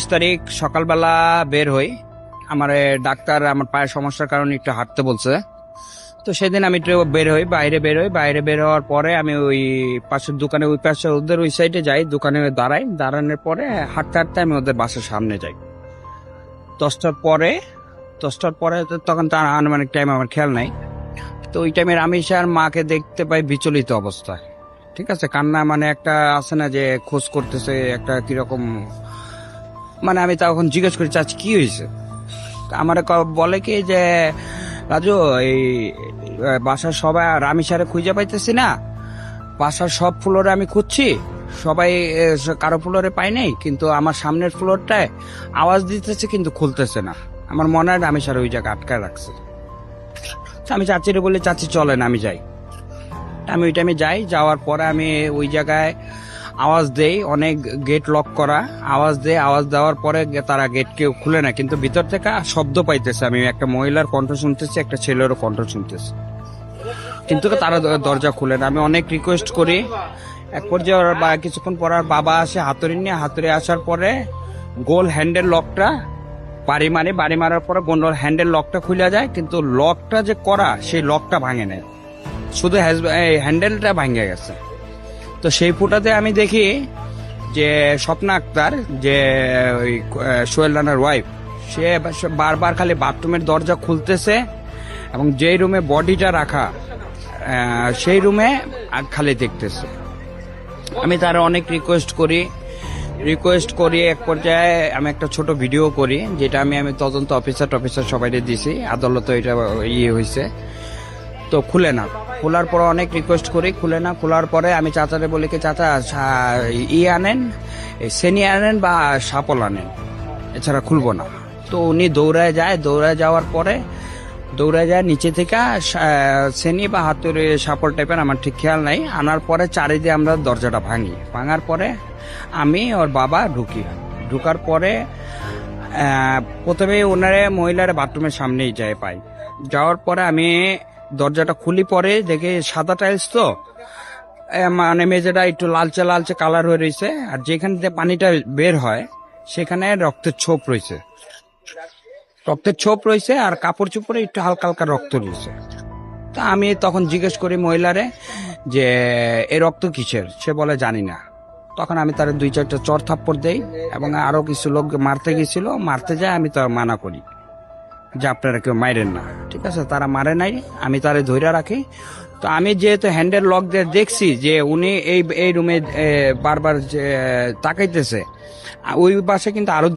তারিখ সকালবেলা বের হই। আমার ডাক্তার আমার পায়ের সমস্যার কারণে একটু হাঁটতে বলছে। তো সেদিন আমি একটু বাইরে বের হওয়ার পরে আমি ওই পাশের দোকানে ওই পাশে ওদের ওই সাইডে যাই, দোকানে দাঁড়ানোর পরে হাঁটতে হাঁটতে আমি ওদের বাসার সামনে যাই। 10টার পরে 10টার পরে তো তখন তার আনুমানিক টাইম আমার খেয়াল নাই। তো ওই টাইমে আমি আর মাকে দেখতে পাই বিচলিত অবস্থায়। ঠিক আছে, কান্না মানে একটা আছে না যে খোঁজ করতেছে একটা কিরকম, মানে আমি তখন জিজ্ঞেস করি চাচি কি হয়েছে। আমার বলে কি যে রাজু এই বাসার সবাই রামিসারে খুঁজে পাইতেছি না, বাসার সব ফ্লোরে আমি খুঁজছি, সবাই কারো ফ্লোরে পাই নাই, কিন্তু আমার সামনের ফ্লোরটায় আওয়াজ দিতেছে কিন্তু খুলতেছে না। আমার মনে হয় রামিসার ওই জায়গা আটকায় রাখছে। আমি চাচিরে বলি চাচি চলেন আমি যাই। আমি ওই টাইমে যাই, যাওয়ার পরে আমি ওই জায়গায় আওয়াজ দেই, অনেক গেট লক করা, আওয়াজ দেওয়ার পরে তারা গেট কেউ খুলে না, কিন্তু ভিতর থেকে শব্দ পাইতেছে, আমি একটা মহিলার কণ্ঠ শুনতেছি, একটা ছেলেরও কণ্ঠ শুনতেছি, কিন্তু তারা দরজা খুলে না। আমি অনেক রিকোয়েস্ট করি, এক পর্যায়ে কিছুক্ষণ পর আর বাবা আসে হাতুড়ি নিয়ে। হাতুড়ি আসার পরে গোল হ্যান্ডেল লকটা বাড়ি মারার পরে গোল হ্যান্ডেল লকটা খুলে যায়, কিন্তু লকটা যে করা সেই লকটা ভাঙে নেয়, শুধু হ্যান্ডেলটা ভাঙে গেছে। তো সেই ফুটাতে আমি দেখি যে স্বপ্না আক্তার, যে ওই সোহেল রানার ওয়াইফ, সে বারবার খালি বাথরুমের দরজা খুলতেছে এবং যেই রুমে বডিটা রাখা সেই রুমে খালি দেখতেছে। আমি তার অনেক রিকোয়েস্ট করি, এক পর্যায়ে আমি একটা ছোট ভিডিও করি, যেটা আমি তদন্ত অফিসার সবাই দিয়েছি, আদালতে এটা হয়েছে। তো খুলে না, খোলার পরে অনেক রিকোয়েস্ট করি, খুলে না। খোলার পরে আমি চাচারে বলি কি চাচা আনেন, সেনি আনেন বা সাপল আনেন, এছাড়া খুলবো না। তো উনি দৌড়ায় যাওয়ার পরে নিচে থেকে সেনি বা হাতুড়ি সাপল টাইপের, আমার ঠিক খেয়াল নাই, আনার পরে চারিদিকে আমরা দরজাটা ভাঙার পরে আমি ওর বাবা ঢুকার পরে প্রথমে ওনারে মহিলার বাথরুমের সামনেই পাই। যাওয়ার পরে আমি দরজাটা খুলি, পরে দেখে সাদা টাইলস, তো মানে মেঝেটা একটু লালচে কালার হয়ে রয়েছে, আর যেখানে পানিটা বের হয় সেখানে রক্তের ছোপ রয়েছে আর কাপড় চোপড়ে একটু হালকা রক্ত রয়েছে। তা আমি তখন জিজ্ঞেস করি মহিলারে যে এই রক্ত কিসের, সে বলে জানি না। তখন আমি তার 2-4টা চর থাপ্পড় দেই এবং আরো কিছু লোক মারতে যায়, আমি তো মানা করি যে আপনারা কেউ মাইরেন না, ঠিক আছে। তারা মারে নাই, আমি তারে ধৈর্য রাখি। তো আমি যেহেতু হ্যান্ডেল লক দিয়ে দেখছি যে উনি এই রুমে বারবার তাকাইতেছে, ওই পাশে কিন্তু আরো